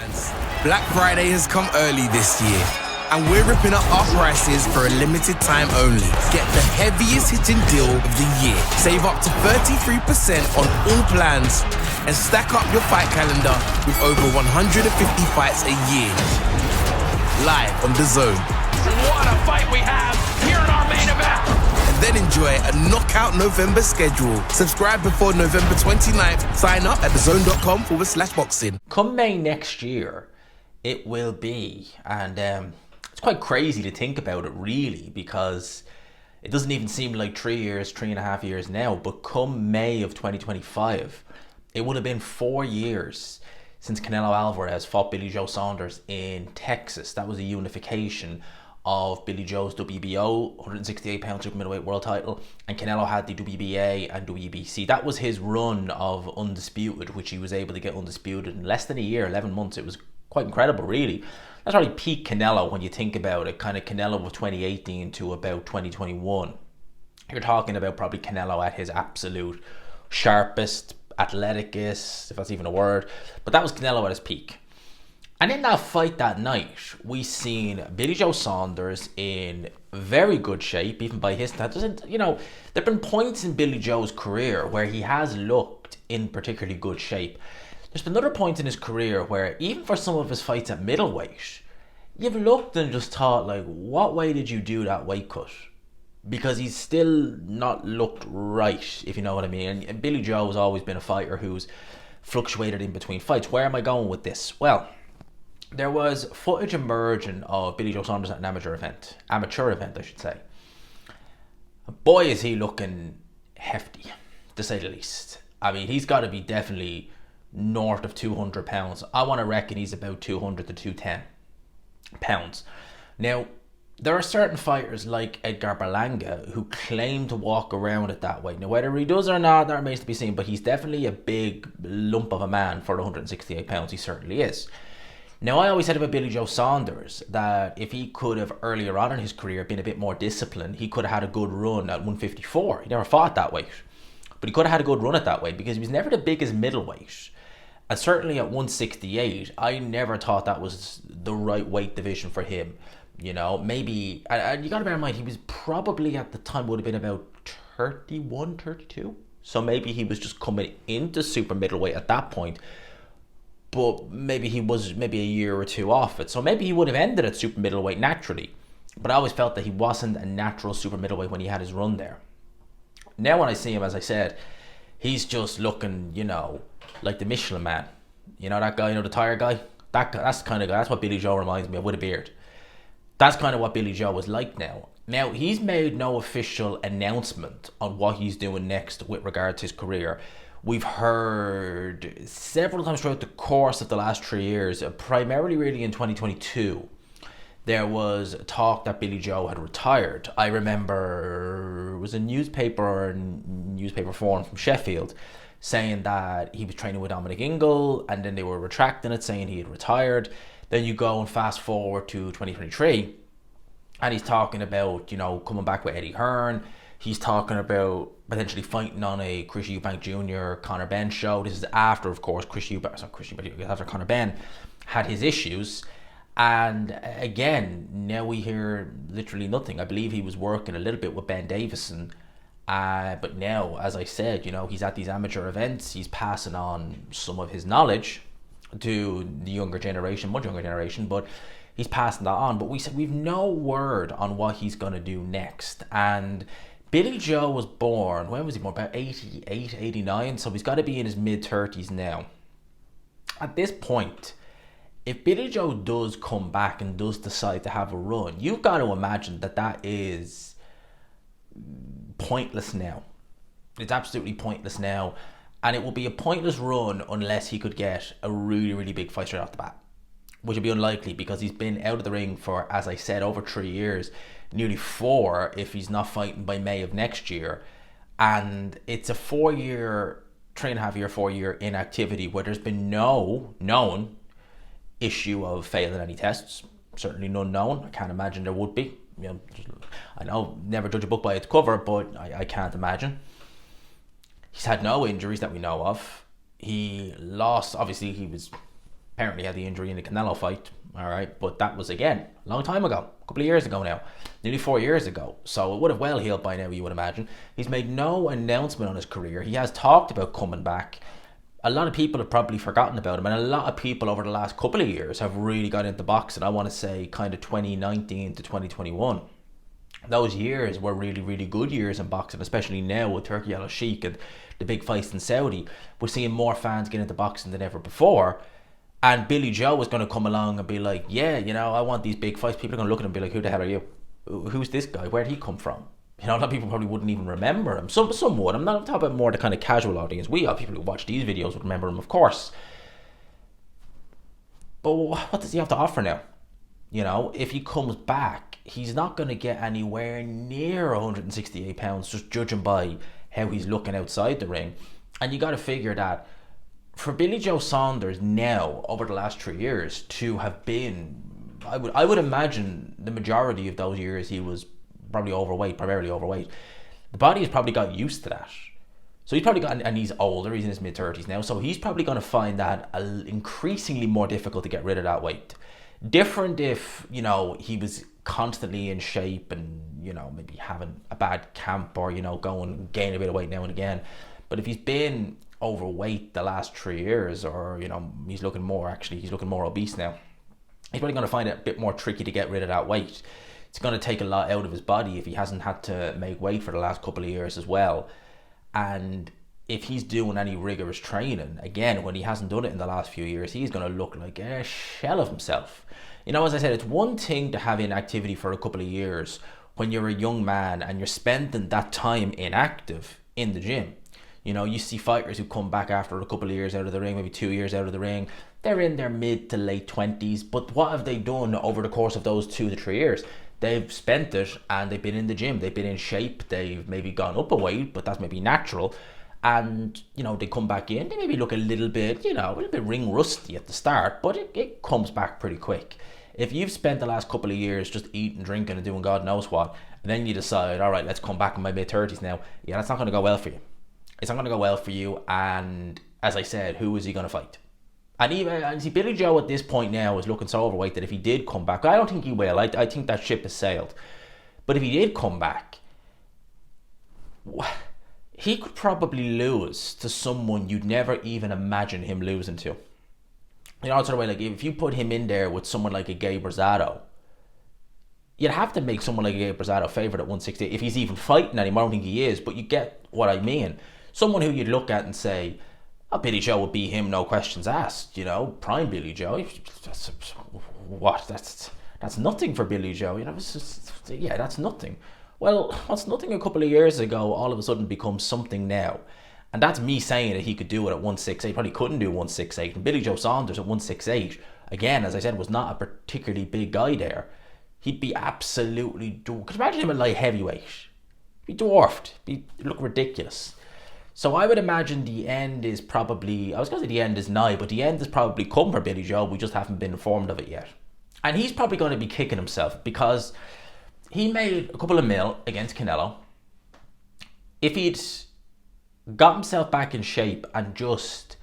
fans, Black Friday has come early this year, and we're ripping up our prices for a limited time only. Get the heaviest hitting deal of the year. Save up to 33% on all plans and stack up your fight calendar with over 150 fights a year. Live on DAZN. What a fight we have here in our main event. And then enjoy a knockout November schedule. Subscribe before November 29th. Sign up at DAZN.com/boxing. Come May next year, it will be, and it's quite crazy to think about it really, because it doesn't even seem like 3.5 years now, but come May of 2025, it would have been 4 years since Canelo Alvarez fought Billy Joe Saunders in Texas. That was a unification of Billy Joe's WBO 168-pound super middleweight world title, and Canelo had the WBA and WBC. That was his run of undisputed, which he was able to get undisputed in less than a year, 11 months. It was quite incredible, really. That's probably peak Canelo when you think about it, kind of Canelo of 2018 to about 2021. You're talking about probably Canelo at his absolute sharpest, athleticest, if that's even a word, but that was Canelo at his peak. And in that fight that night, we seen Billy Joe Saunders in very good shape, even by his standards. You know, there have been points in Billy Joe's career where he has looked in particularly good shape. There's been other points in his career where, even for some of his fights at middleweight, you've looked and just thought, like, what way did you do that weight cut? Because he's still not looked right, if you know what I mean. And Billy Joe has always been a fighter who's fluctuated in between fights. Where am I going with this? Well, there was footage emerging of Billy Joe Saunders at an amateur event, I should say. Boy, is he looking hefty, to say the least. I mean, he's got to be definitely north of 200 pounds. I want to reckon he's about 200 to 210 pounds. Now, there are certain fighters like Edgar Berlanga who claim to walk around at that weight. Now, whether he does or not, that remains to be seen, but he's definitely a big lump of a man for 168 pounds. He certainly is. Now, I always said about Billy Joe Saunders that if he could have earlier on in his career been a bit more disciplined, he could have had a good run at 154. He never fought that weight, but he could have had a good run at that weight because he was never the biggest middleweight. And certainly at 168, I never thought that was the right weight division for him. You know, maybe, and you got to bear in mind, he was probably at the time would have been about 31, 32. So maybe he was just coming into super middleweight at that point. But maybe he was maybe a year or two off it. So maybe he would have ended at super middleweight naturally. But I always felt that he wasn't a natural super middleweight when he had his run there. Now when I see him, as I said, he's just looking, you know, like the Michelin Man. You know that guy, you know, the tire guy? That's the kind of guy. That's what Billy Joe reminds me of, with a beard. That's kind of what Billy Joe was like now. Now, he's made no official announcement on what he's doing next with regard to his career. We've heard several times throughout the course of the last 3 years, primarily really in 2022, there was talk that Billy Joe had retired. I remember it was a newspaper forum from Sheffield saying that he was training with Dominic Ingle, and then they were retracting it, saying he had retired. Then you go and fast forward to 2023, and he's talking about, you know, coming back with Eddie Hearn. He's talking about potentially fighting on a Chris Eubank Jr., Conor Benn show. This is after, of course, after Conor Benn had his issues. And again, now we hear literally nothing. I believe he was working a little bit with Ben Davison. But now, as I said, you know, he's at these amateur events. He's passing on some of his knowledge to the younger generation, much younger generation, but he's passing that on. But we've no word on what he's going to do next. And Billy Joe was born, when was he born? About 88, 89, so he's got to be in his mid-30s now. At this point, if Billy Joe does come back and does decide to have a run, you've got to imagine that that is pointless now. It's absolutely pointless now. And it will be a pointless run unless he could get a really, really big fight straight off the bat, which would be unlikely because he's been out of the ring for, as I said, over 3 years, nearly 4 if he's not fighting by May of next year. And it's a 4-year, 4-year inactivity where there's been no known issue of failing any tests. Certainly none known. I can't imagine there would be. You know, I know never judge a book by its cover, but I can't imagine. He's had no injuries that we know of. He lost, obviously he was Apparently had the injury in the Canelo fight, all right, but that was, again, a long time ago, a couple of years ago now, nearly 4 years ago, so it would have well healed by now, you would imagine. He's made no announcement on his career. He has talked about coming back. A lot of people have probably forgotten about him, and a lot of people over the last couple of years have really got into boxing. I want to say kind of 2019 to 2021. Those years were really, really good years in boxing, especially now with Turkey Al Sheikh and the big fights in Saudi. We're seeing more fans get into boxing than ever before. And Billy Joe was going to come along and be like, yeah, you know, I want these big fights. People are going to look at him and be like, who the hell are you? Who's this guy? Where'd he come from? You know, a lot of people probably wouldn't even remember him. Some would. I'm not talking about more the kind of casual audience. We are people who watch these videos would remember him, of course. But what does he have to offer now? You know, if he comes back, he's not going to get anywhere near 168 pounds, just judging by how he's looking outside the ring. And you got to figure that for Billy Joe Saunders now, over the last 3 years, to have been, I would imagine the majority of those years he was probably overweight, primarily overweight. The body has probably got used to that. So he's probably got, and he's older, he's in his mid-30s now, so he's probably going to find that increasingly more difficult to get rid of that weight. Different if, you know, he was constantly in shape and, you know, maybe having a bad camp or, you know, going gain a bit of weight now and again. But if he's been overweight the last 3 years, or, you know, he's looking more obese now, he's probably going to find it a bit more tricky to get rid of that weight. It's going to take a lot out of his body if he hasn't had to make weight for the last couple of years as well. And if he's doing any rigorous training, again, when he hasn't done it in the last few years, he's going to look like a shell of himself. You know, as I said, it's one thing to have inactivity for a couple of years when you're a young man and you're spending that time inactive in the gym. You know, you see fighters who come back after a couple of years out of the ring, maybe 2 years out of the ring. They're in their mid to late 20s, but what have they done over the course of those 2 to 3 years? They've spent it and they've been in the gym, they've been in shape, they've maybe gone up a weight, but that's maybe natural. And, you know, they come back in, they maybe look a little bit, you know, a little bit ring rusty at the start, but it comes back pretty quick. If you've spent the last couple of years just eating, drinking and doing God knows what, and then you decide, all right, let's come back in my mid-30s now, yeah, that's not going to go well for you. It's not going to go well for you, and as I said, who is he going to fight? And see, Billy Joe at this point now is looking so overweight that if he did come back, I don't think he will. I think that ship has sailed. But if he did come back, he could probably lose to someone you'd never even imagine him losing to. You know, sort of way, like if you put him in there with someone like a Gabe Rosado, you'd have to make someone like a Gabe Rosado favourite at 160 if he's even fighting anymore. I don't think he is, but you get what I mean. Someone who you'd look at and say, oh, Billy Joe would beat him, no questions asked. You know, prime Billy Joe. That's nothing for Billy Joe. You know, yeah, that's nothing. Well, what's nothing a couple of years ago all of a sudden becomes something now. And that's me saying that he could do it at 168. Probably couldn't do 168. And Billy Joe Saunders at 168, again, as I said, was not a particularly big guy there. He'd be absolutely dwarfed. Could you imagine him at light heavyweight? He'd be dwarfed. He'd look ridiculous. So I would imagine the end is probably, I was going to say the end is nigh, but the end has probably come for Billy Joe. We just haven't been informed of it yet. And he's probably going to be kicking himself because he made a couple of mil against Canelo. If he'd got himself back in shape and just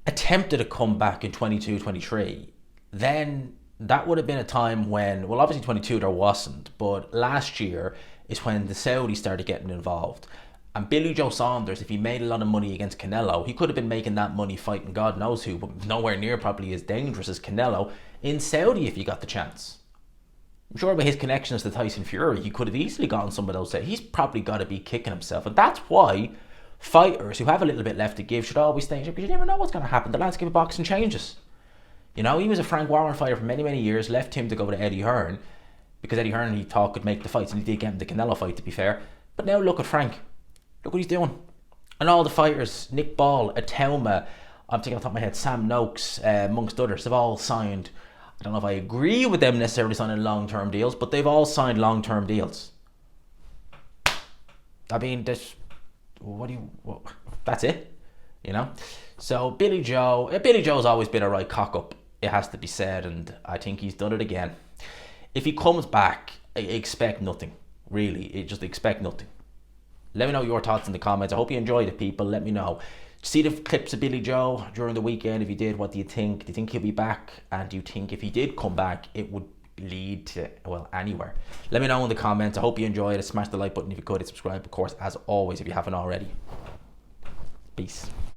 attempted a comeback in 22, 23, then that would have been a time when, well, obviously 22 there wasn't, but last year is when the Saudis started getting involved. And Billy Joe Saunders, if he made a lot of money against Canelo, he could have been making that money fighting God knows who, but nowhere near probably as dangerous as Canelo in Saudi if he got the chance. I'm sure with his connections to Tyson Fury, he could have easily gotten some of those. He's probably got to be kicking himself. And that's why fighters who have a little bit left to give should always stay in shape, because you never know what's going to happen. The landscape of boxing changes. You know, he was a Frank Warren fighter for many, many years, left him to go to Eddie Hearn, because Eddie Hearn he thought could make the fights, and he did get him the Canelo fight, to be fair. But now look at Frank. Look what he's doing. And all the fighters, Nick Ball, Atelma, I'm thinking off the top of my head, Sam Noakes, amongst others, they've all signed, I don't know if I agree with them necessarily signing long-term deals, but they've all signed long-term deals. I mean, that's it, you know? So Billy Joe's always been a right cock-up, it has to be said, and I think he's done it again. If he comes back, expect nothing, really. Just expect nothing. Let me know your thoughts in the comments. I hope you enjoyed it, people. Let me know. See the clips of Billy Joe during the weekend? If you did, what do you think? Do you think he'll be back? And do you think if he did come back, it would lead to, well, anywhere? Let me know in the comments. I hope you enjoyed it. Smash the like button if you could. And subscribe, of course, as always, if you haven't already. Peace.